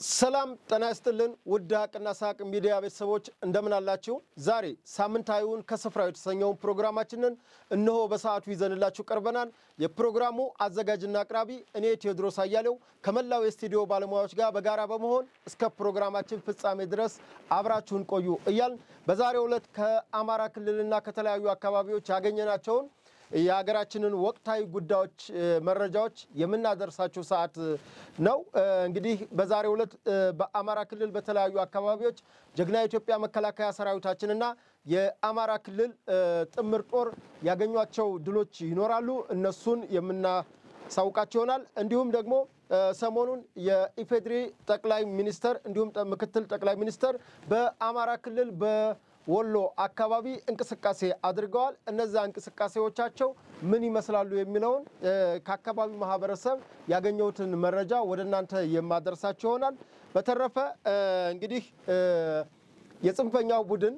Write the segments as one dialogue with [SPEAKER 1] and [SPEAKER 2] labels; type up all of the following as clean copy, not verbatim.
[SPEAKER 1] ሰላም ጤና ይስጥልን ውድ ሀቅና ሳቅ ሚዲያ ቤተሰቦች እንደምን አላችሁ? ዛሬ ሳምንታዊውን ከስፍራው የተሰኘውን ፕሮግራማችንን እነሆ በሰዓቱ ይዘንላችሁ ቀርበናል። የፕሮግራሙ አዘጋጅና አቅራቢ እኔ ቴዎድሮስ አያሌው ከመላው የስቱዲዮ ባለሙያዎች ጋር በጋራ በመሆን እስከ ፕሮግራማችን ፍጻሜ ድረስ አብራችሁን ቆዩ እያልን በዛሬው ዕለት ከአማራ ክልልና ከተለያዩ አካባቢዎች ያገኘናቸውን የሀገራችንን ወቅታዊ ጉዳዮች መረጃዎች የምናደርሳችሁ ሰዓት ነው። እንግዲህ በዛሬው ዕለት በአማራ ክልል በተለያዩ አካባቢዎች ጀግና የኢትዮጵያ መከላከያ ሰራዊታችንና የአማራ ክልል ጥምር ጦር ያገኟቸው ድሎች ይኖራሉ። እነሱን የምናሳውቃችሁ ይሆናል። እንዲሁም ደግሞ ሰሞኑን የኢፌድሪ ጠቅላይ ሚኒስተር እንዲሁም ምክትል ጠቅላይ ሚኒስተር በአማራ ክልል ወሎ አካባቢ እንቅስቃሴ አድርገዋል። እነዛ እንቅስቃሴዎቻቸው ምን ይመስላሉ የሚለውን ከአካባቢው ማህበረሰብ ያገኘሁትን መረጃ ወደናንተ የማደርሳችሁ ይሆናል። በተረፈ እንግዲህ የጽንፈኛው ቡድን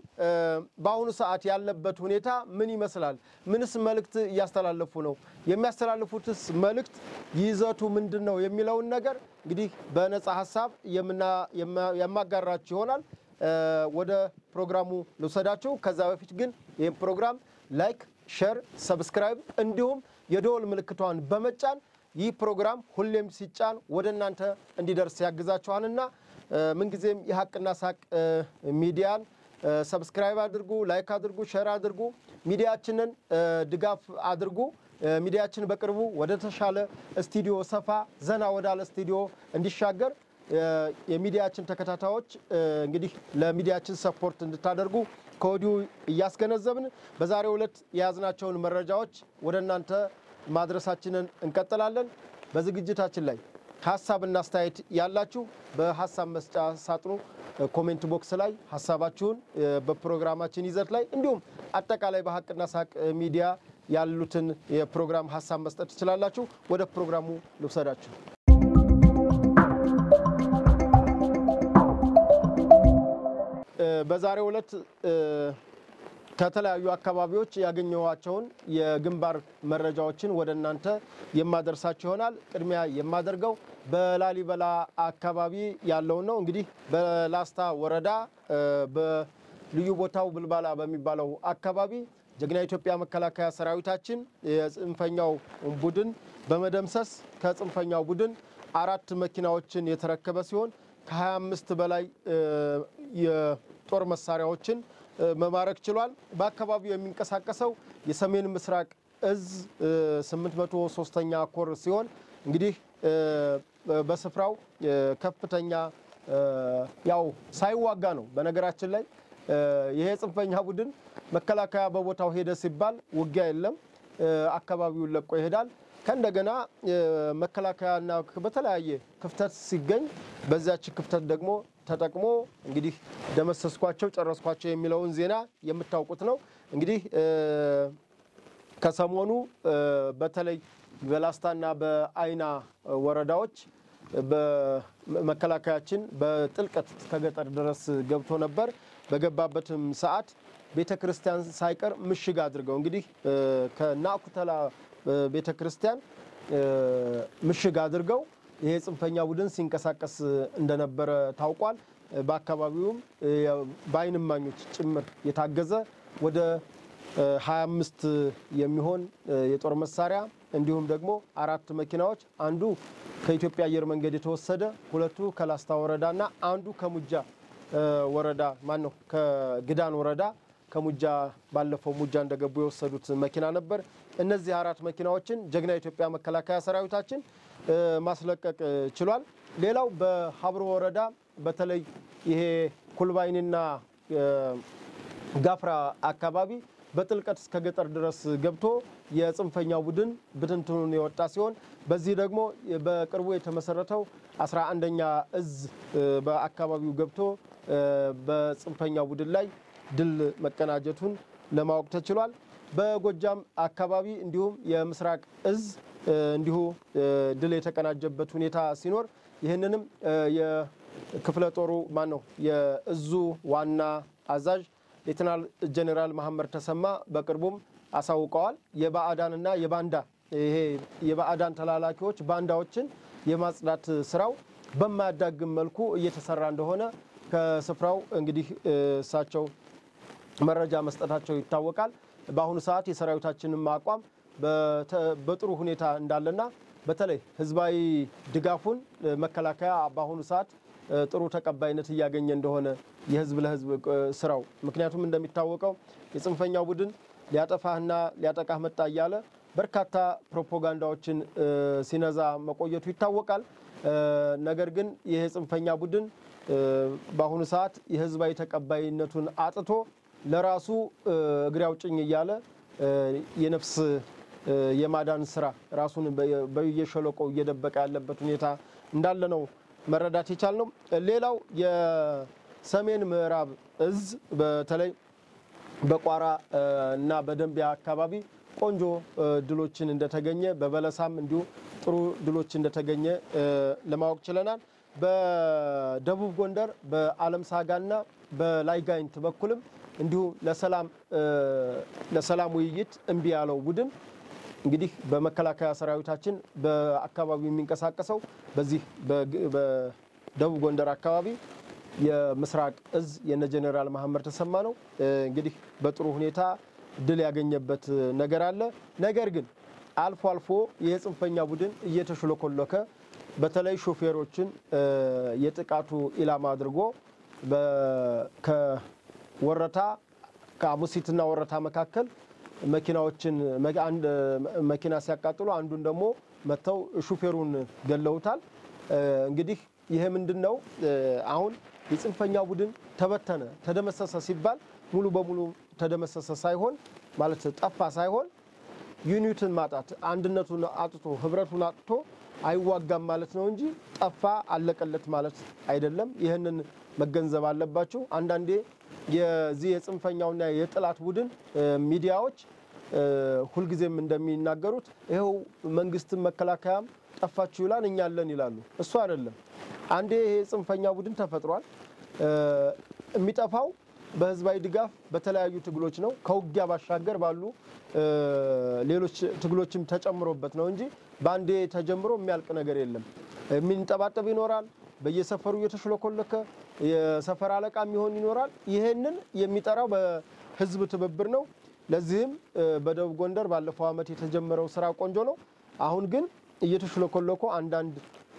[SPEAKER 1] በአሁኑ ሰዓት ያለበት ሁኔታ ምን ይመስላል? ምንስ መልእክት እያስተላለፉ ነው? የሚያስተላልፉትስ መልእክት ይዘቱ ምንድነው የሚለውን ነገር እንግዲህ በነጻ ሐሳብ የማጋራችሁ ይሆናል። ወደ ፕሮግራሙ ልውሰዳችሁ። ከዛ በፊት ግን ይሄን ፕሮግራም ላይክ፣ ሼር፣ ሰብስክራይብ እንዲሁም የደወል ምልክቷን በመጫን ይህ ፕሮግራም ሁሌም ሲጫን ወደናንተ እንዲደርስ ያግዛችኋልና ምን ጊዜም የሀቅና ሳቅ ሚዲያን ሰብስክራይብ አድርጉ፣ ላይክ አድርጉ፣ ሼር አድርጉ፣ ሚዲያችንን ድጋፍ አድርጉ። ሚዲያችን በቅርቡ ወደ ተሻለ ስቱዲዮ ሰፋ ዘና ወዳለ ስቱዲዮ እንዲሻገር የሚዲያችን ተከታታዮች እንግዲህ ለሚዲያችን ሰፖርት እንድታደርጉ ከወዲሁ እያስገነዘብን በዛሬው ዕለት የያዝናቸውን መረጃዎች ወደናንተ ማድረሳችንን እንቀጥላለን። በዝግጅታችን ላይ ሐሳብና አስተያየት ያላችሁ በሐሳብ መስጫ ሳጥኑ ኮሜንት ቦክስ ላይ ሐሳባችሁን በፕሮግራማችን ይዘት ላይ እንዲሁም አጠቃላይ በሀቅና ሳቅ ሚዲያ ያሉትን የፕሮግራም ሐሳብ መስጠት ትችላላችሁ። ወደ ፕሮግራሙ ልውሰዳችሁ። በዛሬው ዕለት ከተለያዩ አካባቢዎች ያገኘዋቸውን የግንባር መረጃዎችን ወደናንተ የማደርሳችሁ ይሆናል። ቅድሚያ የማደርገው በላሊበላ አካባቢ ያለው ነው። እንግዲህ በላስታ ወረዳ በልዩ ቦታው ብልባላ በሚባለው አካባቢ ጀግና የኢትዮጵያ መከላከያ ሰራዊታችን የጽንፈኛው ቡድን በመደምሰስ ከጽንፈኛው ቡድን 4 መኪናዎችን የተረከበ ሲሆን ከ25 በላይ የጦር መሳሪያዎችን መማረክ ችሏል። በአካባቢው የሚንቀሳቀሰው የሰሜን ምስራቅ እዝ 803ኛ ኮር ሲሆን እንግዲህ በስፍራው ከፍተኛ ያው ሳይዋጋ ነው። በነገራችን ላይ ይሄ ጽንፈኛ ቡድን መከላከያ በቦታው ሄደ ሲባል ውጊያ የለም፣ አካባቢውን ለቆ ይሄዳል። ከእንደገና መከላከያና በተለያየ ክፍተት ሲገኝ በዛች ክፍተት ደግሞ ተጠቅሞ እንግዲህ ደመሰስኳቸው ጨረስኳቸው የሚለውን ዜና የምታውቁት ነው። እንግዲህ ከሰሞኑ በተለይ በላስታና በአይና ወረዳዎች በመከላከያችን በጥልቀት ከገጠር ድረስ ገብቶ ነበር። በገባበትም ሰዓት ቤተክርስቲያን ሳይቀር ምሽግ አድርገው እንግዲህ ከናኩተላ ቤተክርስቲያን ምሽግ አድርገው ይሄ ጽንፈኛ ቡድን ሲንቀሳቀስ እንደነበረ ታውቋል። በአካባቢውም በአይን እማኞች ጭምር የታገዘ ወደ 25 የሚሆን የጦር መሳሪያ እንዲሁም ደግሞ 4 መኪናዎች፣ አንዱ ከኢትዮጵያ አየር መንገድ የተወሰደ፣ 2 ከላስታ ወረዳና አንዱ ከሙጃ ወረዳ ከግዳን ወረዳ ከሙጃ ባለፈው ሙጃ እንደገቡ የወሰዱት መኪና ነበር። እነዚህ 4 መኪናዎችን ጀግና የኢትዮጵያ መከላከያ ሰራዊታችን ማስለቀቅ ችሏል። ሌላው በሀብሮ ወረዳ በተለይ ይሄ ኩልባይንና ጋፍራ አካባቢ በጥልቀት እስከ ገጠር ድረስ ገብቶ የጽንፈኛው ቡድን ብትንትኑን የወጣ ሲሆን በዚህ ደግሞ በቅርቡ የተመሰረተው 11ኛ እዝ በአካባቢው ገብቶ በጽንፈኛው ቡድን ላይ ድል መቀናጀቱን ለማወቅ ተችሏል። በጎጃም አካባቢ እንዲሁም የምስራቅ እዝ እንዲሁ ድል የተቀናጀበት ሁኔታ ሲኖር ይህንንም የክፍለ ጦሩ የእዙ ዋና አዛዥ ሌተናል ጄኔራል መሐመድ ተሰማ በቅርቡም አሳውቀዋል። የባዕዳንና የባንዳ ይሄ የባዕዳን ተላላኪዎች ባንዳዎችን የማጽዳት ስራው በማያዳግም መልኩ እየተሰራ እንደሆነ ከስፍራው እንግዲህ እሳቸው መረጃ መስጠታቸው ይታወቃል። በአሁኑ ሰዓት የሰራዊታችንን አቋም በጥሩ ሁኔታ እንዳለና በተለይ ህዝባዊ ድጋፉን መከላከያ በአሁኑ ሰዓት ጥሩ ተቀባይነት እያገኘ እንደሆነ የህዝብ ለህዝብ ስራው ምክንያቱም እንደሚታወቀው የጽንፈኛው ቡድን ሊያጠፋህና ሊያጠቃህ መጣ እያለ በርካታ ፕሮፓጋንዳዎችን ሲነዛ መቆየቱ ይታወቃል። ነገር ግን ይሄ ጽንፈኛ ቡድን በአሁኑ ሰዓት የህዝባዊ ተቀባይነቱን አጥቶ ለራሱ እግሬ አውጭኝ እያለ የነፍስ የማዳን ስራ ራሱን በየሸለቆው እየደበቀ ያለበት ሁኔታ እንዳለ ነው መረዳት የቻልነው። ሌላው የሰሜን ምዕራብ እዝ በተለይ በቋራ እና በደንቢያ አካባቢ ቆንጆ ድሎችን እንደተገኘ በበለሳም እንዲሁ ጥሩ ድሎች እንደተገኘ ለማወቅ ችለናል። በደቡብ ጎንደር በአለም ሳጋና በላይጋይንት በኩልም እንዲሁ ለሰላም ውይይት እምቢ ያለው ቡድን እንግዲህ በመከላከያ ሰራዊታችን በአካባቢው የሚንቀሳቀሰው በዚህ በደቡብ ጎንደር አካባቢ የምስራቅ እዝ የነ ጀነራል መሐመድ ተሰማ ነው እንግዲህ በጥሩ ሁኔታ ድል ያገኘበት ነገር አለ። ነገር ግን አልፎ አልፎ የጽንፈኛ ቡድን እየተሽለኮለከ በተለይ ሾፌሮችን የጥቃቱ ኢላማ አድርጎ ከወረታ ከአሙሲትና ወረታ መካከል መኪናዎችን አንድ መኪና ሲያቃጥሉ አንዱን ደግሞ መተው ሹፌሩን ገለውታል። እንግዲህ ይሄ ምንድነው አሁን የጽንፈኛ ቡድን ተበተነ ተደመሰሰ ሲባል ሙሉ በሙሉ ተደመሰሰ ሳይሆን ማለት ጠፋ ሳይሆን ዩኒቲን ማጣት አንድነቱን አጥቶ ህብረቱን አጥቶ አይዋጋም ማለት ነው እንጂ ጠፋ አለቀለት ማለት አይደለም። ይሄንን መገንዘብ አለባችሁ። አንዳንዴ የዚህ የጽንፈኛውና የጥላት ቡድን ሚዲያዎች ሁሉ ጊዜም እንደሚናገሩት ይሄው መንግስትን መከላከያም ጠፋችሁ ይላል እኛ አለን ይላሉ። እሱ አይደለም። አንዴ ይሄ ጽንፈኛ ቡድን ተፈጥሯል። የሚጠፋው በህዝባዊ ድጋፍ በተለያዩ ትግሎች ነው። ከውጊያ ባሻገር ባሉ ሌሎች ትግሎችም ተጨምሮበት ነው እንጂ ባንዴ ተጀምሮ የሚያልቅ ነገር የለም። የሚንጠባጠብ ይኖራል። በየሰፈሩ እየተሽለኮለከ የሰፈር አለቃ የሚሆን ይኖራል። ይሄንን የሚጠራው በህዝብ ትብብር ነው። ለዚህም በደቡብ ጎንደር ባለፈው አመት የተጀመረው ስራ ቆንጆ ነው። አሁን ግን እየተሽለኮለኮ አንዳንድ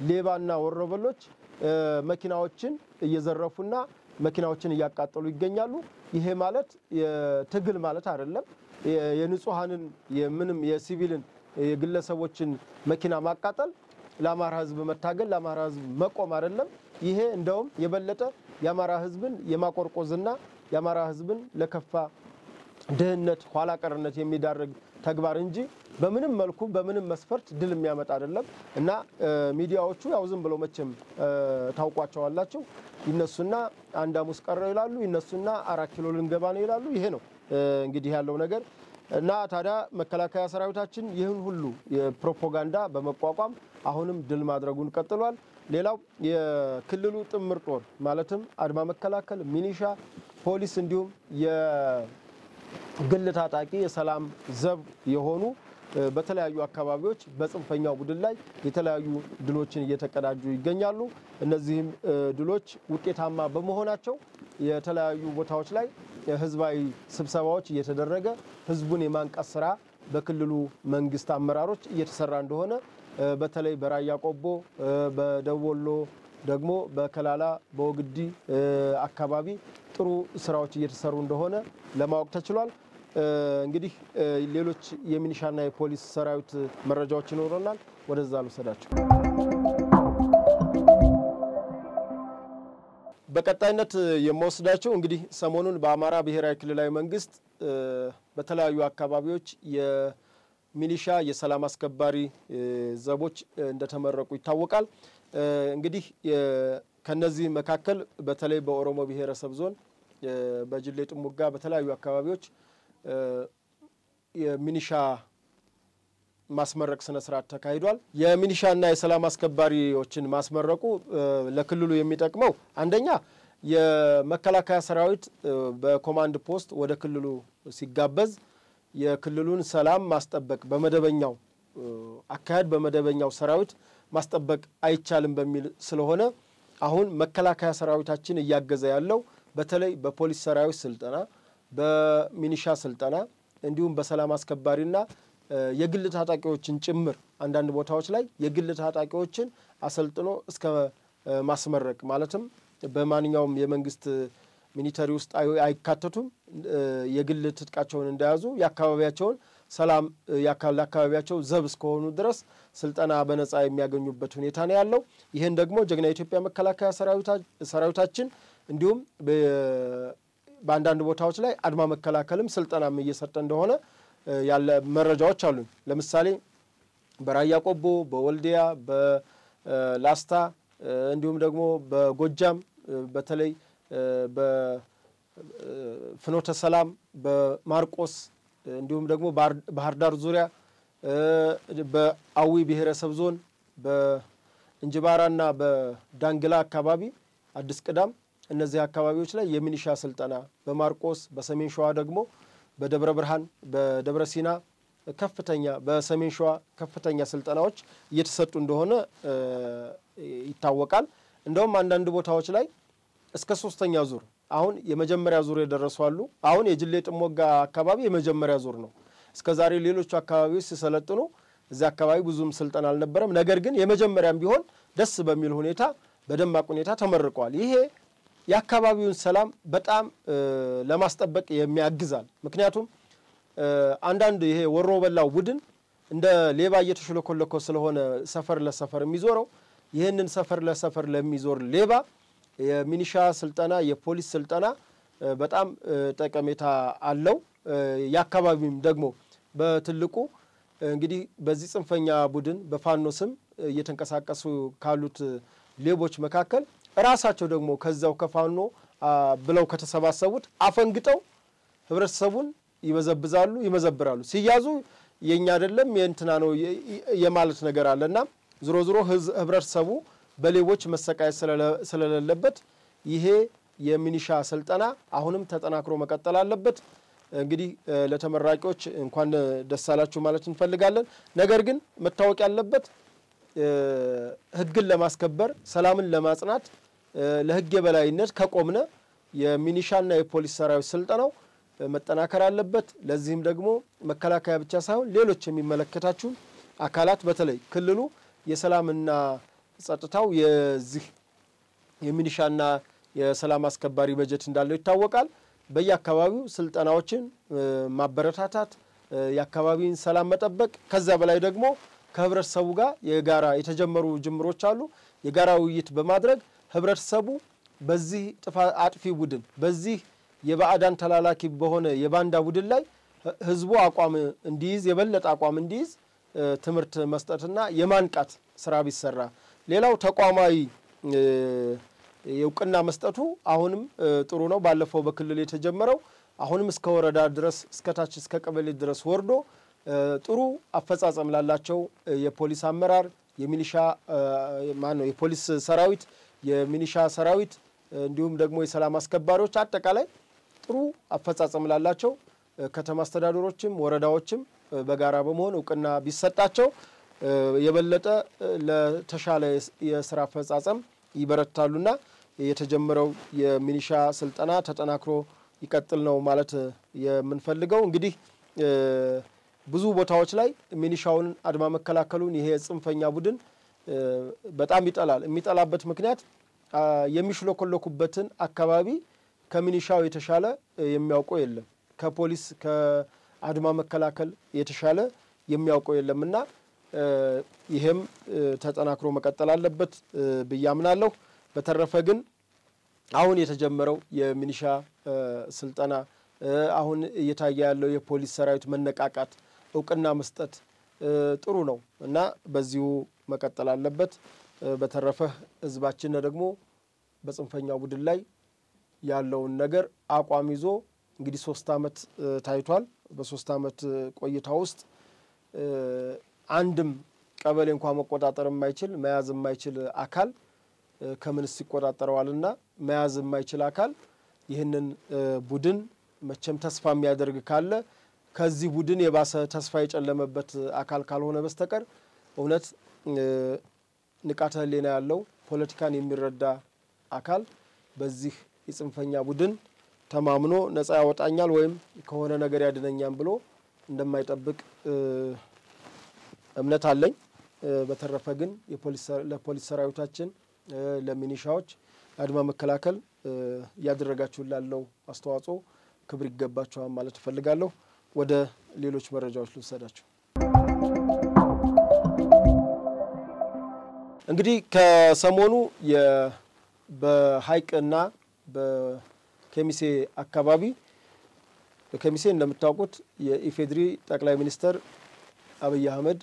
[SPEAKER 1] ሌባና ወሮበሎች መኪናዎችን እየዘረፉና መኪናዎችን እያቃጠሉ ይገኛሉ። ይሄ ማለት የትግል ማለት አይደለም። የንጹሃንን የምንም የሲቪልን የግለሰቦችን መኪና ማቃጠል ለአማራ ህዝብ መታገል ለአማራ ህዝብ መቆም አይደለም። ይሄ እንደውም የበለጠ የአማራ ህዝብን የማቆርቆዝና የአማራ ህዝብን ለከፋ ድህነት ኋላ ቀርነት የሚዳርግ ተግባር እንጂ በምንም መልኩ በምንም መስፈርት ድል የሚያመጣ አይደለም። እና ሚዲያዎቹ ያው ዝም ብለው መቼም ታውቋቸዋላችሁ ይነሱና አንድ አሙስ ቀረው ይላሉ ይነሱና 4 ኪሎ ልንገባ ነው ይላሉ። ይሄ ነው እንግዲህ ያለው ነገር። እና ታዲያ መከላከያ ሰራዊታችን ይህን ሁሉ የፕሮፓጋንዳ በመቋቋም አሁንም ድል ማድረጉን ቀጥሏል። ሌላው የክልሉ ጥምር ጦር ማለትም አድማ መከላከል ሚኒሻ ፖሊስ እንዲሁም የግል ታጣቂ የሰላም ዘብ የሆኑ በተለያዩ አካባቢዎች በጽንፈኛው ቡድን ላይ የተለያዩ ድሎችን እየተቀዳጁ ይገኛሉ። እነዚህም ድሎች ውጤታማ በመሆናቸው የተለያዩ ቦታዎች ላይ ህዝባዊ ስብሰባዎች እየተደረገ ህዝቡን የማንቃት ስራ በክልሉ መንግስት አመራሮች እየተሰራ እንደሆነ በተለይ በራያ ቆቦ በደቡብ ወሎ ደግሞ በከላላ በወግዲ አካባቢ ጥሩ ስራዎች እየተሰሩ እንደሆነ ለማወቅ ተችሏል። እንግዲህ ሌሎች የሚኒሻና የፖሊስ ሰራዊት መረጃዎች ይኖሩናል። ወደዛ ልወሰዳችሁ። በቀጣይነት የምወስዳችሁ እንግዲህ ሰሞኑን በአማራ ብሔራዊ ክልላዊ መንግስት በተለያዩ አካባቢዎች የሚኒሻ የሰላም አስከባሪ ዘቦች እንደተመረቁ ይታወቃል። እንግዲህ ከነዚህ መካከል በተለይ በኦሮሞ ብሔረሰብ ዞን በጅሌ ጥሙጋ በተለያዩ አካባቢዎች የሚኒሻ ማስመረቅ ስነ ስርዓት ተካሂዷል። የሚኒሻና የሰላም አስከባሪዎችን ማስመረቁ ለክልሉ የሚጠቅመው አንደኛ የመከላከያ ሰራዊት በኮማንድ ፖስት ወደ ክልሉ ሲጋበዝ የክልሉን ሰላም ማስጠበቅ በመደበኛው አካሄድ በመደበኛው ሰራዊት ማስጠበቅ አይቻልም በሚል ስለሆነ አሁን መከላከያ ሰራዊታችን እያገዘ ያለው በተለይ በፖሊስ ሰራዊት ስልጠና በሚኒሻ ስልጠና እንዲሁም በሰላም አስከባሪና የግል ታጣቂዎችን ጭምር አንዳንድ ቦታዎች ላይ የግል ታጣቂዎችን አሰልጥኖ እስከ ማስመረቅ ማለትም በማንኛውም የመንግስት ሚኒተሪ ውስጥ አይካተቱም የግል ትጥቃቸውን እንደያዙ ያካባቢያቸውን ሰላም ያካባቢያቸው ዘብ እስከሆኑ ድረስ ስልጠና በነፃ የሚያገኙበት ሁኔታ ነው ያለው ይሄን ደግሞ ጀግና ኢትዮጵያ መከላከያ ሰራዊታችን እንዲሁም በአንዳንድ ቦታዎች ላይ አድማ መከላከልም ስልጠናም እየሰጠ እንደሆነ ያለ መረጃዎች አሉ ለምሳሌ በራያ ቆቦ በወልዲያ በላስታ እንዲሁም ደግሞ በጎጃም በተለይ በፍኖተ ሰላም በማርቆስ እንዲሁም ደግሞ ባህር ዳር ዙሪያ በአዊ ብሔረሰብ ዞን በእንጅባራና በዳንግላ አካባቢ አዲስ ቅዳም እነዚህ አካባቢዎች ላይ የሚኒሻ ስልጠና በማርቆስ በሰሜን ሸዋ ደግሞ በደብረ ብርሃን በደብረ ሲና ከፍተኛ በሰሜን ሸዋ ከፍተኛ ስልጠናዎች እየተሰጡ እንደሆነ ይታወቃል እንደውም አንዳንድ ቦታዎች ላይ እስከ 3ኛ ዙር አሁን የመጀመሪያ ዙር የደረሱ አሉ አሁን የጅሌ ጥሞጋ አካባቢ የመጀመሪያ ዙር ነው እስከዛሬ ሌሎች አካባቢዎች ሲሰለጥኑ እዚህ አካባቢ ብዙም ስልጠና አልነበረም ነገር ግን የመጀመሪያም ቢሆን ደስ በሚል ሁኔታ በደማቅ ሁኔታ ተመርቀዋል ይሄ የአካባቢውን ሰላም በጣም ለማስጠበቅ የሚያግዛል ምክንያቱም አንዳንድ ይሄ ወሮ በላው ቡድን እንደ ሌባ እየተሽለኮለኮ ስለሆነ ሰፈር ለሰፈር የሚዞረው ይሄንን ሰፈር ለሰፈር ለሚዞር ሌባ የሚኒሻ ስልጠና የፖሊስ ስልጠና በጣም ጠቀሜታ አለው ያካባቢም ደግሞ በትልቁ እንግዲህ በዚህ ጽንፈኛ ቡድን በፋኖ ስም እየተንቀሳቀሱ ካሉት ሌቦች መካከል ራሳቸው ደግሞ ከዛው ከፋኖ ብለው ከተሰባሰቡት አፈንግጠው ህብረተሰቡን ይበዘብዛሉ ይመዘብራሉ ሲያዙ የኛ አይደለም የእንትና ነው የማለት ነገር አለና ዝሮ ዝሮ ህብረተሰቡ በሌቦች መሰቃየት ስለሌለበት ይሄ የሚኒሻ ስልጠና አሁንም ተጠናክሮ መቀጠል አለበት እንግዲህ ለተመራቂዎች እንኳን ደስ አላችሁ ማለት እንፈልጋለን ነገር ግን መታወቅ ያለበት ህግን ለማስከበር ሰላምን ለማጽናት ለህግ የበላይነት ከቆምነ የሚኒሻና የፖሊስ ሰራዊት ስልጠናው መጠናከር አለበት ለዚህም ደግሞ መከላከያ ብቻ ሳይሆን ሌሎች የሚመለከታችሁ አካላት በተለይ ክልሉ የሰላምና ጸጥታው የዚህ የሚኒሻና የሰላም አስከባሪ በጀት እንዳለው ይታወቃል በየአካባቢው ስልጠናዎችን ማበረታታት የአካባቢን ሰላም መጠበቅ ከዛ በላይ ደግሞ ከህብረተሰቡ ጋር የጋራ የተጀመሩ ጅምሮች አሉ የጋራ ውይይት በማድረግ ህብረተሰቡ በዚህ አጥፊ ቡድን በዚህ የባዕዳን ተላላኪ በሆነ የባንዳ ቡድን ላይ ህዝቡ አቋም እንዲይዝ የበለጠ አቋም እንዲይዝ ትምርት መስጠትና የማንቃት ስራ ቢሰራ ሌላው ተቋማዊ የውቅና መስጠቱ አሁንም ጥሩ ነው ባለፈው በክልል የተጀመረው አሁንም እስከ ወረዳ ድረስ እስከ ታች እስከ ቀበሌ ድረስ ወርዶ ጥሩ አፈጻጸም ላላቸው የፖሊስ አመራር የሚኒሻ ማነው የፖሊስ ሰራዊት የሚኒሻ ሰራዊት እንዲሁም ደግሞ የሰላም አስከባሪዎች አጠቃላይ ጥሩ አፈጻጸም ላላቸው ከተማ አስተዳደሮችም ወረዳዎችም በጋራ በመሆን እውቅና ቢሰጣቸው የበለጠ ለተሻለ የሥራ አፈጻጸም ይበረታሉና የተጀመረው የሚኒሻ ስልጠና ተጠናክሮ ይቀጥል ነው ማለት የምንፈልገው እንግዲህ ብዙ ቦታዎች ላይ ሚኒሻውን አድማ መከላከሉን ይሄ ጽንፈኛ ቡድን በጣም ይጠላል የሚጠላበት ምክንያት የሚሽለኮለኩበትን አካባቢ ከሚኒሻው የተሻለ የሚያውቀው የለም ከፖሊስ ከአድማ መከላከል የተሻለ የሚያውቀው የለምና ይሄም ተጠናክሮ መቀጠል አለበት በያምናለሁ በተረፈ ግን አሁን የተጀመረው የሚኒሻ ስልጠና አሁን እየታየ ያለው የፖሊስ ሰራዊት መነቃቃት እውቅና መስጠት ጥሩ ነው እና በዚሁ መቀጠል አለበት በተረፈ ህዝባችን ደግሞ በጽንፈኛው ቡድን ላይ ያለውን ነገር አቋም ይዞ እንግዲህ 3 አመት ታይቷል በ3 አመት ቆይታ ውስጥ አንድም ቀበሌ እንኳን መቆጣጠር የማይችል መያዝ የማይችል አካል ከምንስ ይቆጣጠራልና መያዝ የማይችል አካል ይህንን ቡድን መቼም ተስፋ የሚያደርግ ካለ ከዚህ ቡድን የባሰ ተስፋ የጨለመበት አካል ካልሆነ በስተቀር እውነት ንቃተ ህሊና ያለው ፖለቲካን የሚረዳ አካል በዚህ የጽንፈኛ ቡድን ተማምኖ ነፃ ያወጣኛል ወይም ከሆነ ነገር ያድነኛል ብሎ እንደማይጠብቅ እምነት አለኝ። በተረፈ ግን ለፖሊስ ሰራዊታችን ለሚኒሻዎች አድማ መከላከል ያደረጋችሁ ላለው አስተዋጽኦ ክብር ይገባችኋል ማለት ፈልጋለሁ። ወደ ሌሎች መረጃዎች ልውሰዳችሁ። እንግዲህ ከሰሞኑ በሃይቅና በከሚሴ አካባቢ በከሚሴ እንደምታውቁት የኢፌድሪ ጠቅላይ ሚኒስተር አብይ አህመድ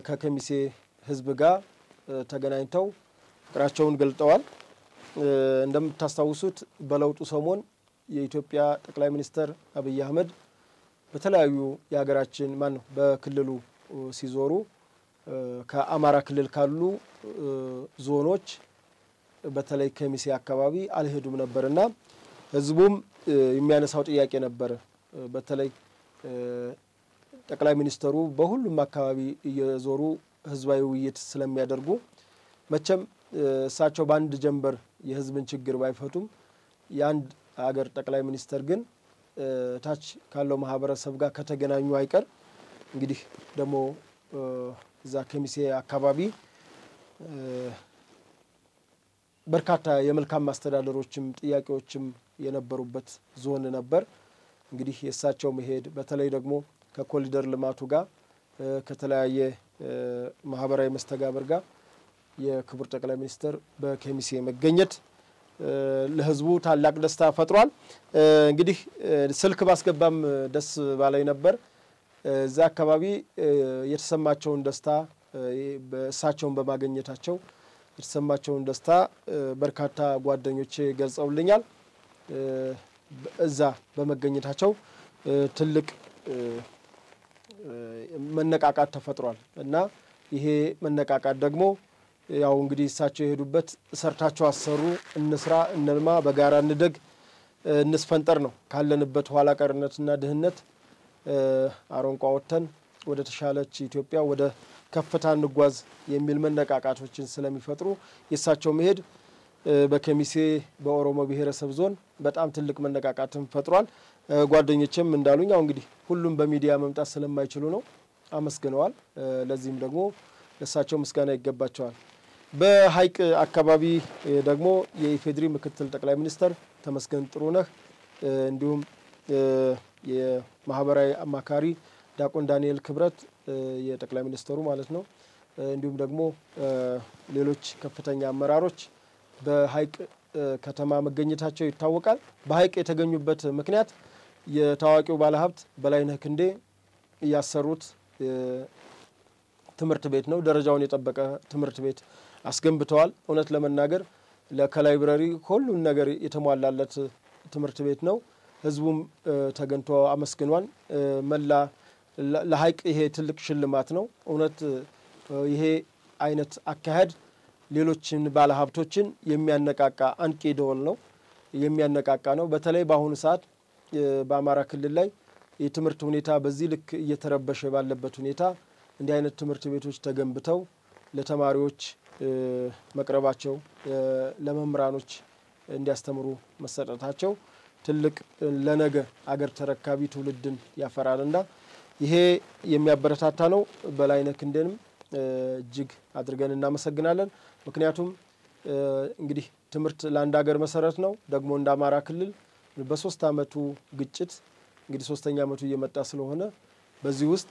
[SPEAKER 1] ከከሚሴ ህዝብ ጋር ተገናኝተው ፍቅራቸውን ገልጠዋል። እንደምታስታውሱት በለውጡ ሰሞን የኢትዮጵያ ጠቅላይ ሚኒስተር አብይ አህመድ በተለያዩ የሀገራችን በክልሉ ሲዞሩ ከአማራ ክልል ካሉ ዞኖች በተለይ ከሚሴ አካባቢ አልሄዱም ነበርና ህዝቡም የሚያነሳው ጥያቄ ነበር። በተለይ ጠቅላይ ሚኒስተሩ በሁሉም አካባቢ እየዞሩ ህዝባዊ ውይይት ስለሚያደርጉ መቼም እሳቸው በአንድ ጀንበር የህዝብን ችግር ባይፈቱም የአንድ ሀገር ጠቅላይ ሚኒስተር ግን ታች ካለው ማህበረሰብ ጋር ከተገናኙ አይቀር እንግዲህ ደግሞ እዛ ከሚሴ አካባቢ በርካታ የመልካም ማስተዳደሮችም ጥያቄዎችም የነበሩበት ዞን ነበር። እንግዲህ የእሳቸው መሄድ በተለይ ደግሞ ከኮሪደር ልማቱ ጋር ከተለያየ ማህበራዊ መስተጋብር ጋር የክቡር ጠቅላይ ሚኒስተር በከሚሴ መገኘት ለህዝቡ ታላቅ ደስታ ፈጥሯል። እንግዲህ ስልክ ባስገባም ደስ ባላይ ነበር። እዛ አካባቢ የተሰማቸውን ደስታ በእሳቸውን በማግኘታቸው የተሰማቸውን ደስታ በርካታ ጓደኞቼ ገልጸውልኛል። እዛ በመገኘታቸው ትልቅ መነቃቃት ተፈጥሯል እና ይሄ መነቃቃት ደግሞ ያው እንግዲህ እሳቸው የሄዱበት ሰርታቸው አሰሩ እንስራ እንልማ በጋራ እንደግ እንስፈንጠር ነው ካለንበት ኋላ ቀርነትና ድህነት አሮንቋ ወተን ወደ ተሻለች ኢትዮጵያ ወደ ከፍታ እንጓዝ የሚል መነቃቃቶችን ስለሚፈጥሩ የእሳቸው መሄድ በከሚሴ በኦሮሞ ብሔረሰብ ዞን በጣም ትልቅ መነቃቃትን ፈጥሯል። ጓደኞቼም እንዳሉኝ ያው እንግዲህ ሁሉም በሚዲያ መምጣት ስለማይችሉ ነው አመስግነዋል። ለዚህም ደግሞ ለእሳቸው ምስጋና ይገባቸዋል። በሃይቅ አካባቢ ደግሞ የኢፌድሪ ምክትል ጠቅላይ ሚኒስተር ተመስገን ጥሩነህ እንዲሁም የማህበራዊ አማካሪ ዲያቆን ዳንኤል ክብረት የጠቅላይ ሚኒስተሩ ማለት ነው እንዲሁም ደግሞ ሌሎች ከፍተኛ አመራሮች በሃይቅ ከተማ መገኘታቸው ይታወቃል። በሃይቅ የተገኙበት ምክንያት የታዋቂው ባለሀብት በላይነህ ክንዴ ያሰሩት ትምህርት ቤት ነው። ደረጃውን የጠበቀ ትምህርት ቤት አስገንብተዋል። እውነት ለመናገር ለከላይብረሪ ሁሉን ነገር የተሟላለት ትምህርት ቤት ነው። ህዝቡም ተገንቶ አመስግኗል። መላ ለሃይቅ ይሄ ትልቅ ሽልማት ነው። እውነት ይሄ አይነት አካሄድ ሌሎችን ባለሀብቶችን የሚያነቃቃ አንቂ ደወል ነው የሚያነቃቃ ነው። በተለይ በአሁኑ ሰዓት በአማራ ክልል ላይ የትምህርት ሁኔታ በዚህ ልክ እየተረበሸ ባለበት ሁኔታ እንዲህ አይነት ትምህርት ቤቶች ተገንብተው ለተማሪዎች መቅረባቸው ለመምህራኖች እንዲያስተምሩ መሰጠታቸው ትልቅ ለነገ አገር ተረካቢ ትውልድን ያፈራልና ይሄ የሚያበረታታ ነው። በላይነህ ክንዴንም እጅግ አድርገን እናመሰግናለን። ምክንያቱም እንግዲህ ትምህርት ለአንድ ሀገር መሰረት ነው። ደግሞ እንደ አማራ ክልል በ3 አመቱ ግጭት እንግዲህ 3ኛ አመቱ እየመጣ ስለሆነ በዚህ ውስጥ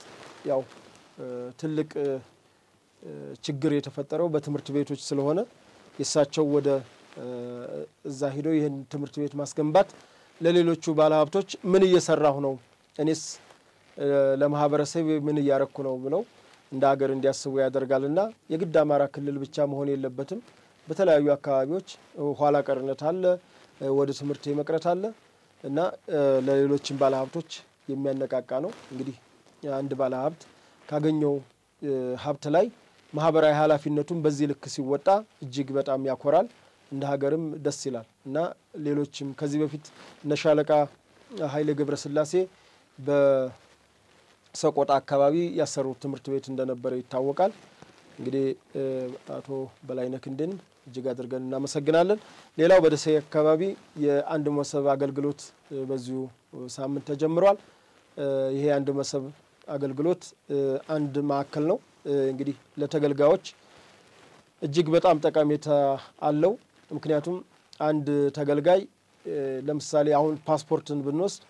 [SPEAKER 1] ያው ትልቅ ችግር የተፈጠረው በትምህርት ቤቶች ስለሆነ የሳቸው ወደ እዛ ሄዶ ይሄን ትምህርት ቤት ማስገንባት ለሌሎቹ ባለሀብቶች ምን እየሰራሁ ነው እኔስ ለማህበረሰብ ምን እያረኩ ነው ብለው እንደ ሀገር እንዲያስቡ ያደርጋልና የግድ አማራ ክልል ብቻ መሆን የለበትም። በተለያዩ አካባቢዎች ኋላ ቀርነት አለ፣ ወደ ትምህርት የመቅረት አለ እና ለሌሎችም ባለሀብቶች የሚያነቃቃ ነው። እንግዲህ አንድ ባለሀብት ካገኘው ሀብት ላይ ማህበራዊ ኃላፊነቱን በዚህ ልክ ሲወጣ እጅግ በጣም ያኮራል፣ እንደ ሀገርም ደስ ይላል እና ሌሎችም ከዚህ በፊት ነሻለቃ ኃይለ ገብረስላሴ በሰቆጣ አካባቢ ያሰሩት ትምህርት ቤት እንደነበረ ይታወቃል። እንግዲህ አቶ በላይነህ ክንዴን እጅግ አድርገን እናመሰግናለን። ሌላው በደሴ አካባቢ የአንድ መሰብ አገልግሎት በዚሁ ሳምንት ተጀምሯል። ይሄ አንድ መሰብ አገልግሎት አንድ ማዕከል ነው። እንግዲህ ለተገልጋዮች እጅግ በጣም ጠቃሚታ አለው። ምክንያቱም አንድ ተገልጋይ ለምሳሌ አሁን ፓስፖርትን ብንወስድ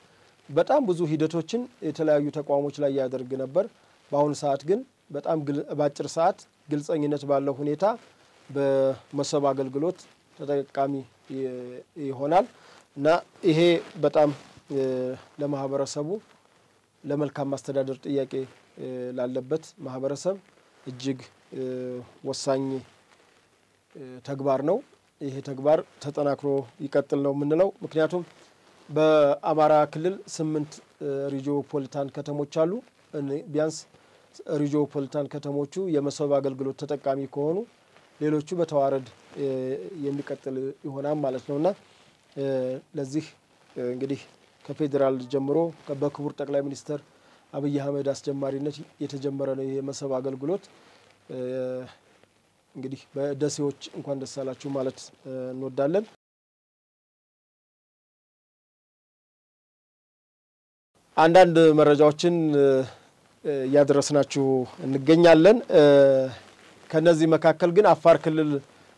[SPEAKER 1] በጣም ብዙ ሂደቶችን የተለያዩ ተቋሞች ላይ ያደርግ ነበር። በአሁኑ ሰዓት ግን በጣም ባጭር ሰዓት ግልጸኝነት ባለው ሁኔታ በመሰብ አገልግሎት ተጠቃሚ ይሆናል እና ይሄ በጣም ለማህበረሰቡ ለመልካም ማስተዳደር ጥያቄ ላለበት ማህበረሰብ እጅግ ወሳኝ ተግባር ነው። ይሄ ተግባር ተጠናክሮ ይቀጥል ነው የምንለው። ምክንያቱም በአማራ ክልል 8 ሪጂኦፖሊታን ከተሞች አሉ። ቢያንስ ሪጂኦፖሊታን ከተሞቹ የመሰብ አገልግሎት ተጠቃሚ ከሆኑ ሌሎቹ በተዋረድ የሚቀጥል ይሆናል ማለት ነውና ለዚህ እንግዲህ ከፌደራል ጀምሮ በክቡር ጠቅላይ ሚኒስትር አብይ አህመድ አስጀማሪነት የተጀመረ ነው የመሰብ አገልግሎት። እንግዲህ በደሴዎች እንኳን ደስ አላችሁ ማለት እንወዳለን። አንዳንድ መረጃዎችን ያደረስናችሁ እንገኛለን። ከነዚህ መካከል ግን አፋር ክልል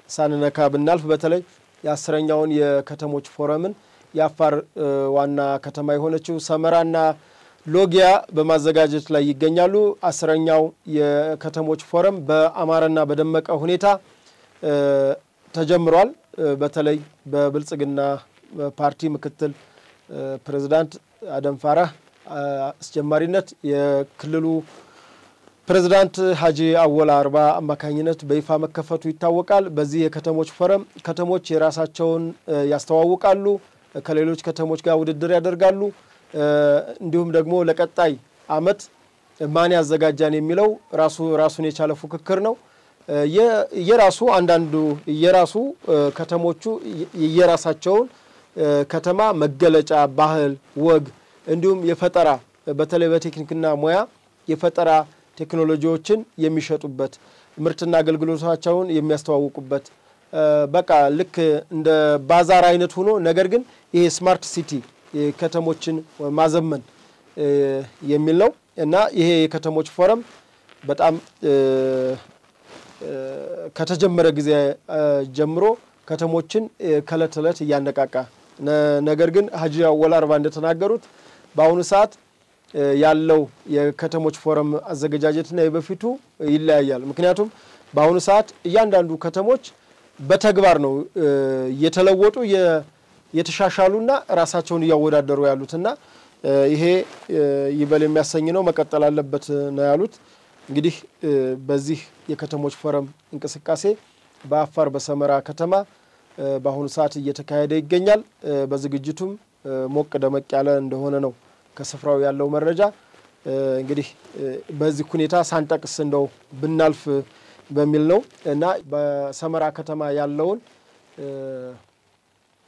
[SPEAKER 1] ሳንነካ ብናልፍ በተለይ የ10ኛውን የከተሞች ፎረምን የአፋር ዋና ከተማ የሆነችው ሰመራና ሎጊያ በማዘጋጀት ላይ ይገኛሉ። 10ኛው የከተሞች ፎረም በአማረና በደመቀ ሁኔታ ተጀምሯል። በተለይ በብልጽግና ፓርቲ ምክትል ፕሬዝዳንት አደም ፋራህ አስጀማሪነት የክልሉ ፕሬዝዳንት ሀጂ አወል አርባ አማካኝነት በይፋ መከፈቱ ይታወቃል። በዚህ የከተሞች ፎረም ከተሞች የራሳቸውን ያስተዋውቃሉ፣ ከሌሎች ከተሞች ጋር ውድድር ያደርጋሉ። እንዲሁም ደግሞ ለቀጣይ አመት ማን ያዘጋጃን የሚለው ራሱን የቻለ ፉክክር ነው። የራሱ አንዳንዱ የራሱ ከተሞቹ የራሳቸውን ከተማ መገለጫ ባህል፣ ወግ እንዲሁም የፈጠራ በተለይ በቴክኒክና ሙያ የፈጠራ ቴክኖሎጂዎችን የሚሸጡበት ምርትና አገልግሎታቸውን የሚያስተዋውቁበት በቃ ልክ እንደ ባዛር አይነት ሆኖ ነገር ግን ይሄ ስማርት ሲቲ ከተሞችን ማዘመን የሚል ነው እና ይሄ የከተሞች ፎረም በጣም ከተጀመረ ጊዜ ጀምሮ ከተሞችን ከለተለት ያነቃቃ ነገር ግን ሀጂ አወል አርባ እንደተናገሩት በአሁኑ ሰዓት ያለው የከተሞች ፎረም አዘገጃጀትና የበፊቱ ይለያያል። ምክንያቱም በአሁኑ ሰዓት እያንዳንዱ ከተሞች በተግባር ነው የተለወጡ የተሻሻሉና ራሳቸውን ያወዳደሩ ያሉትና ይሄ ይበል የሚያሰኝ ነው መቀጠል አለበት ነው ያሉት። እንግዲህ በዚህ የከተሞች ፎረም እንቅስቃሴ በአፋር በሰመራ ከተማ በአሁኑ ሰዓት እየተካሄደ ይገኛል። በዝግጅቱም ሞቅ ደመቅ ያለ እንደሆነ ነው ከስፍራው ያለው መረጃ። እንግዲህ በዚህ ሁኔታ ሳንጠቅስ እንደው ብናልፍ በሚል ነው እና በሰመራ ከተማ ያለውን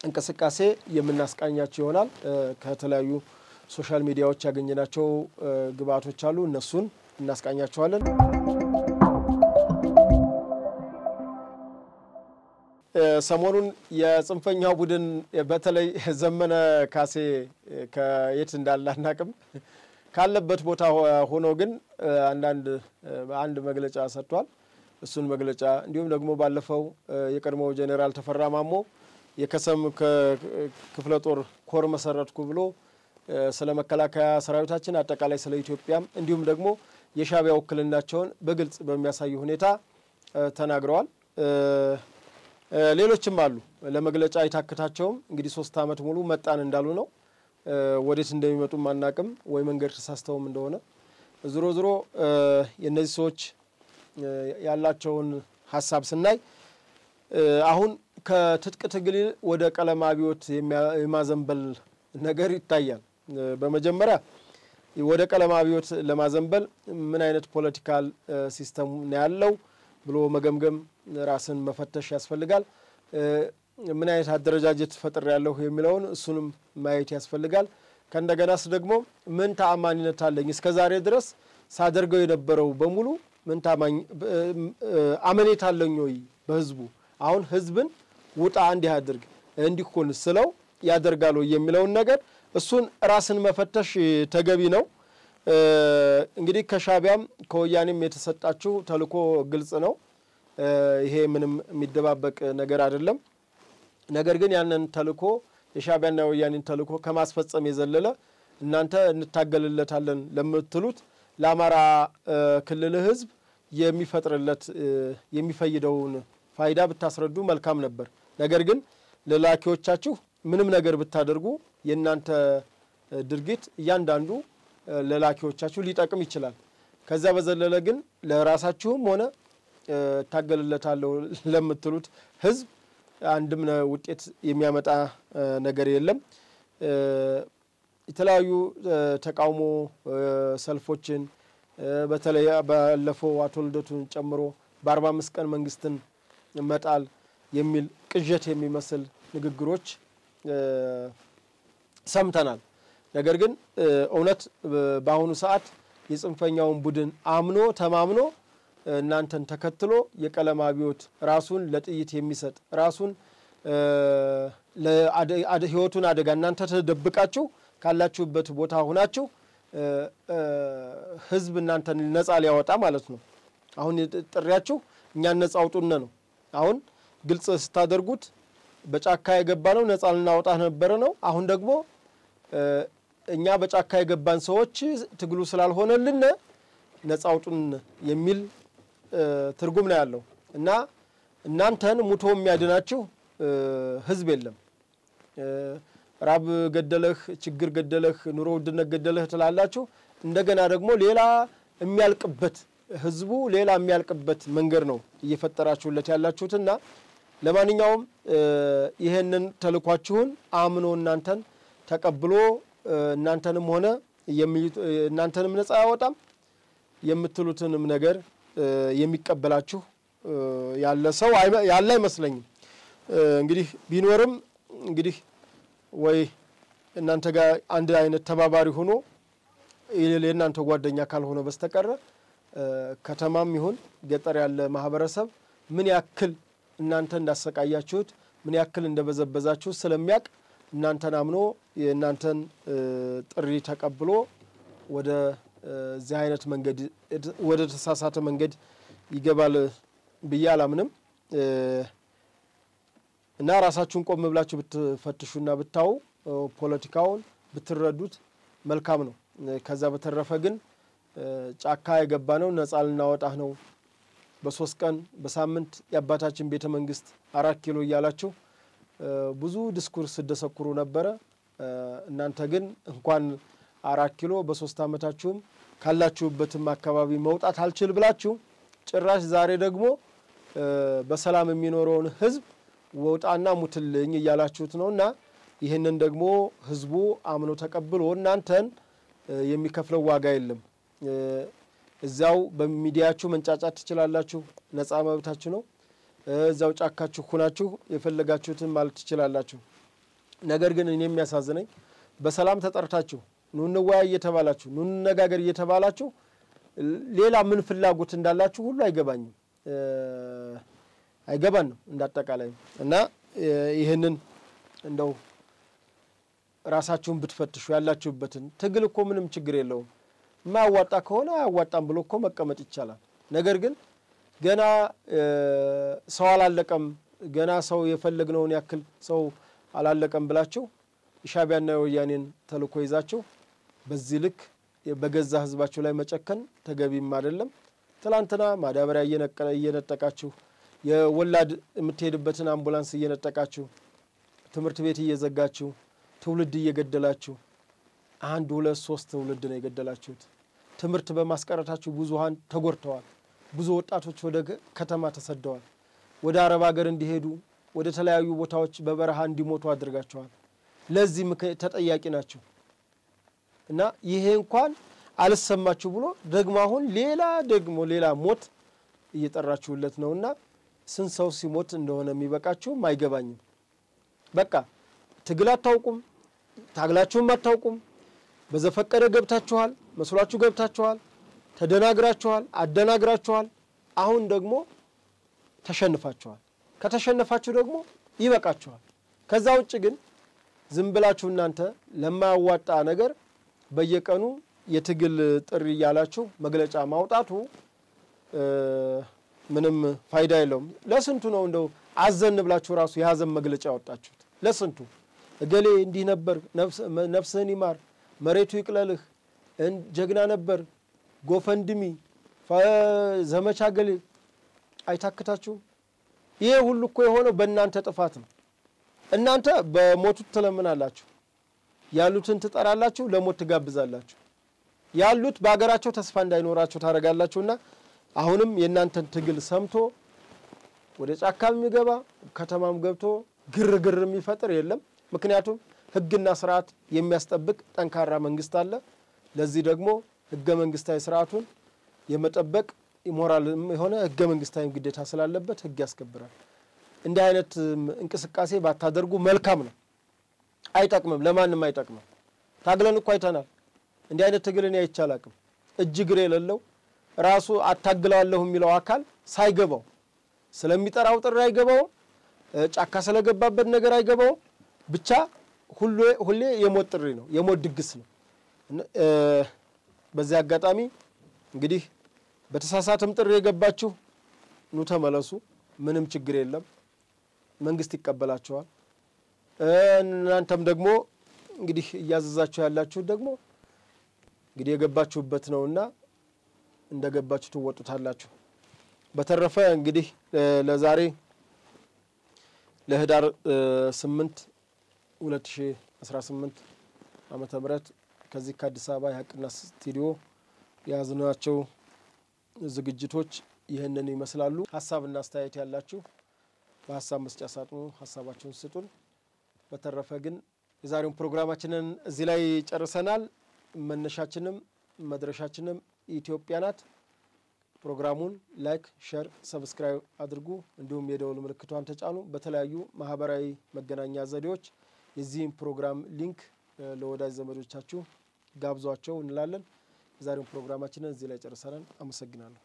[SPEAKER 1] እንቅስቃሴ የምናስቃኛቸው ይሆናል። ከተለያዩ ሶሻል ሚዲያዎች ያገኘናቸው ግብአቶች አሉ፣ እነሱን እናስቃኛቸዋለን። ሰሞኑን የጽንፈኛው ቡድን በተለይ ዘመነ ካሴ ከየት እንዳላናቅም ካለበት ቦታ ሆኖ ግን አንድ መግለጫ ሰጥቷል። እሱን መግለጫ እንዲሁም ደግሞ ባለፈው የቀድሞው ጄኔራል ተፈራ ማሞ የከሰም ክፍለ ጦር ኮር መሰረትኩ ብሎ ስለ መከላከያ ሰራዊታችን አጠቃላይ ስለ ኢትዮጵያም እንዲሁም ደግሞ የሻቢያ ወክልናቸውን በግልጽ በሚያሳይ ሁኔታ ተናግረዋል። ሌሎችም አሉ ለመግለጫ አይታከታቸውም። እንግዲህ 3 አመት ሙሉ መጣን እንዳሉ ነው። ወዴት እንደሚመጡ ማናቅም ወይ መንገድ ተሳስተውም እንደሆነ ዝሮ የነዚህ ሰዎች ያላቸውን ሐሳብ ስናይ አሁን ከትጥቅ ትግል ወደ ቀለም አብዮት የማዘንበል ነገር ይታያል። በመጀመሪያ ወደ ቀለም አብዮት ለማዘንበል ምን አይነት ፖለቲካል ሲስተም ነው ያለው ብሎ መገምገም ራስን መፈተሽ ያስፈልጋል። ምን አይነት አደረጃጀት ፈጥር ያለው የሚለውን እሱንም ማየት ያስፈልጋል። ከእንደገናስ ደግሞ ምን ተአማኒነት አለኝ እስከዛሬ ድረስ ሳደርገው የነበረው በሙሉ ምን ታማኝ አመኔታ አለኝ ወይ በህዝቡ አሁን ህዝብን ውጣ እንዲያደርግ እንዲኮን ስለው ያደርጋሉ የሚለው ነገር እሱን ራስን መፈተሽ ተገቢ ነው እንግዲህ ከሻቢያም ከወያኔም የተሰጣችሁ ተልኮ ግልጽ ነው ይሄ ምንም የሚደባበቅ ነገር አይደለም ነገር ግን ያንን ተልኮ የሻቢያና የወያኔን ተልኮ ከማስፈጸም የዘለለ እናንተ እንታገልለታለን ለምትሉት ለአማራ ክልል ህዝብ የሚፈጥርለት የሚፈይደውን ፋይዳ ብታስረዱ መልካም ነበር ነገር ግን ለላኪዎቻችሁ ምንም ነገር ብታደርጉ የናንተ ድርጊት ያንዳንዱ ለላኪዎቻችሁ ሊጠቅም ይችላል ከዛ በዘለለ ግን ለራሳችሁም ሆነ ታገልለታለው ለምትሉት ህዝብ አንድም ውጤት የሚያመጣ ነገር የለም የተለያዩ ተቃውሞ ሰልፎችን በተለይ ባለፈው አቶ ልደቱን ጨምሮ በ45 ቀን መንግስትን መጣል የሚል ቅዠት የሚመስል ንግግሮች ሰምተናል ነገር ግን እውነት በአሁኑ ሰዓት የጽንፈኛውን ቡድን አምኖ ተማምኖ እናንተን ተከትሎ የቀለም አብዮት ራሱን ለጥይት የሚሰጥ ራሱን ለህይወቱን አደጋ እናንተ ተደብቃችሁ ካላችሁበት ቦታ ሆናችሁ ህዝብ እናንተን ነፃ ሊያወጣ ማለት ነው አሁን ጥሪያችሁ እኛ ነፃ አውጡነ ነው አሁን ግልጽ ስታደርጉት በጫካ የገባነው ነፃ ልናወጣ ነበር ነው አሁን ደግሞ እኛ በጫካ የገባን ሰዎች ትግሉ ስላልሆነልን ነፃ አውጡን የሚል ትርጉም ነው ያለው እና እናንተን ሙቶ የሚያድናችሁ ህዝብ የለም ራብ ገደለህ ችግር ገደለህ ኑሮ ውድነት ገደለህ ተላላችሁ እንደገና ደግሞ ሌላ የሚያልቅበት ህዝቡ ሌላ የሚያልቅበት መንገር ነው እየፈጠራችሁለት ያላችሁትና ለማንኛውም ይሄንን ተልኳችሁን አምኖ እናንተን ተቀብሎ እናንተንም ሆነ እናንተንም ነፃ ያወጣም የምትሉትንም ነገር የሚቀበላችሁ ያለ ሰው ያለ አይመስለኝም እንግዲህ ቢኖርም እንግዲህ ወይ እናንተ ጋር አንድ አይነት ተባባሪ ሆኖ የእናንተ ጓደኛ ካልሆነ በስተቀር ከተማም ይሁን ገጠር ያለ ማህበረሰብ ምን ያክል እናንተ እንዳሰቃያችሁት ምን ያክል እንደበዘበዛችሁ ስለሚያቅ እናንተን አምኖ የእናንተን ጥሪ ተቀብሎ ወደ እዚህ አይነት መንገድ ወደ ተሳሳተ መንገድ ይገባል በያላምንም እና ራሳችሁን ቆም ብላችሁ ብትፈትሹና ብታው ፖለቲካውን ብትረዱት መልካም ነው ከዛ በተረፈ ግን ጫካ የገባነው ነፃ ልናወጣህ ነው በ3 ቀን በሳምንት ያባታችን ቤተ መንግስት 4 ኪሎ ያላችሁ ብዙ ዲስኩርስ ደሰኩሩ ነበር እናንተ ግን እንኳን 4 ኪሎ በ3 አመታችሁም ካላችሁበትም አካባቢ መውጣት አልችል ብላችሁ ጭራሽ ዛሬ ደግሞ በሰላም የሚኖረውን ህዝብ ወጣና ሙትልኝ ይያላችሁት ነውና ይሄንን ደግሞ ህዝቡ አምኖ ተቀብሎ እናንተን የሚከፍለው ዋጋ የለም እዛው በሚዲያችሁ መንጫጫት ትችላላችሁ ነፃ መብታችሁ ነው እዛው ጫካችሁ ሆናችሁ የፈለጋችሁትን ማለት ትችላላችሁ ነገር ግን እኔ የሚያሳዝነኝ በሰላም ተጠርታችሁ ኑንወያይ እየተባላችሁ ኑንነጋገር እየተባላችሁ ሌላ ምን ፍላጎት እንዳላችሁ ሁሉ አይገባኝም አይገባን ነው እንዳጠቃላይ እና ይሄንን እንደው ራሳችሁን ብትፈትሹ ያላችሁበትን ትግል እኮ ምንም ችግር የለውም ማያዋጣ ከሆነ አያዋጣም ብሎ እኮ መቀመጥ ይቻላል ነገር ግን ገና ሰው አላለቀም ገና ሰው የፈለግነውን ያክል ሰው አላለቀም ብላችሁ ሻቢያና ወያኔን ተልኮ ይዛችሁ በዚህ ልክ በገዛ ህዝባችሁ ላይ መጨከን ተገቢም አይደለም ትላንትና ማዳበሪያ እየነጠቃችሁ የወላድ የምትሄድበትን አምቡላንስ እየነጠቃችሁ ትምርት ቤት እየዘጋችሁ ትውልድ እየገደላችሁ 1 2 3 ትውልድ ነው የገደላችሁት ትምርት በማስቀረታችሁ ብዙሃን ተጎርተዋል ብዙ ወጣቶች ወደ ከተማ ተሰደዋል ወደ አረብ ሀገር እንዲሄዱ ወደ ተለያዩ ቦታዎች በበረሃ እንዲሞቱ አድርጋቸዋል ለዚህ ተጠያቂ ናቸው እና ይሄ እንኳን አልሰማችሁ ብሎ ደግሞ አሁን ሌላ ሞት እየጠራችሁለት ነውና ስንሰው ሲሞት እንደሆነ የሚበቃችሁ ማይገባኝም በቃ ትግላት ታውቁም ታግላችሁም አታውቁም በዘፈቀደ ገብታችኋል መስሏችሁ ገብታችኋል ተደናግራችኋል አደናግራችኋል አሁን ደግሞ ተሸንፋችኋል ከተሸነፋችሁ ደግሞ ይበቃችኋል ከዛ ውጭ ግን ዝም ብላችሁ እናንተ ለማያዋጣ ነገር በየቀኑ የትግል ጥሪ ያላችሁ መግለጫ ማውጣቱ ምንም ፋይዳ የለውም ለስንቱ ነው እንደው አዘን ብላችሁ ራሱ የሐዘን መግለጫ ያወጣችሁት ለስንቱ እገሌ እንዲህ ነበር ነፍስህን ይማር መሬቱ ይቅለልህ ጀግና ነበር ጎፈንድሚ ዘመቻ ገሌ አይታክታችሁ ይሄ ሁሉ እኮ የሆነው በእናንተ ጥፋት ነው እናንተ በሞቱት ተለምናላችሁ ያሉትን ትጠራላችሁ ለሞት ትጋብዛላችሁ ያሉት በአገራቸው ተስፋ እንዳይኖራቸው ታረጋላችሁና አሁንም የእናንተን ትግል ሰምቶ ወደ ጫካም የሚገባ ከተማም ገብቶ ግርግር የሚፈጥር የለም ምክንያቱም ህግና ስርዓት የሚያስጠብቅ ጠንካራ መንግስት አለ ለዚህ ደግሞ ህገ መንግስታዊ ስርዓቱን የመጠበቅ ሞራል የሆነ ህገ መንግስታዊ ግዴታ ስላለበት ህግ ያስከብራል እንደ አይነት እንቅስቃሴ ባታደርጉ መልካም ነው አይጠቅምም ለማንንም አይጠቅምም ታግለን እኮ አይተናል እንደ አይነት ትግልን ያይቻላልም እጅግሬ የሌለው ራሱ አታግላለው የሚለው አካል ሳይገባው ስለሚጠራው ጥሪ አይገባው ጫካ ስለገባበት ነገር አይገባው ብቻ ሁሌ የሞት ጥሪ ነው የሞት ድግስ ነው በዚህ አጋጣሚ እንግዲህ በተሳሳተም ጥሪ የገባችሁ ኑ ተመለሱ ምንም ችግር የለም መንግስት ይቀበላችኋል እናንተም ደግሞ እንግዲህ ያዘዛችሁ ያላችሁ ደግሞ እንግዲህ የገባችሁበት ነውና እንደገባችሁ ትወጡታላችሁ በተረፈ እንግዲህ ለዛሬ ለህዳር 8 2018 ዓመተ ምህረት ከዚህ ከአዲስ አበባ የሐቅና ስቱዲዮ ያዝናቸው ዝግጅቶች ይሄንን ይመስላሉ ሐሳብና አስተያየት ያላችሁ በሐሳብ መስጫ ሳጥኑ ሐሳባችሁን ስጡን በተረፈ ግን የዛሬውን ፕሮግራማችንን እዚህ ላይ ጨርሰናል መነሻችንም መድረሻችንም ኢትዮጵያ ናት ፕሮግራሙን ላይክ ሼር ሰብስክራይብ አድርጉ እንዲሁም የደወል ምልክቷን ተጫኑ በተለያዩ ማህበራዊ መገናኛ ዘዴዎች የዚህን ፕሮግራም ሊንክ ለወዳጅ ዘመዶቻችሁ ጋብዟቸው እንላለን የዛሬውን ፕሮግራማችንን እዚህ ላይ ጨርሰናል አመሰግናለሁ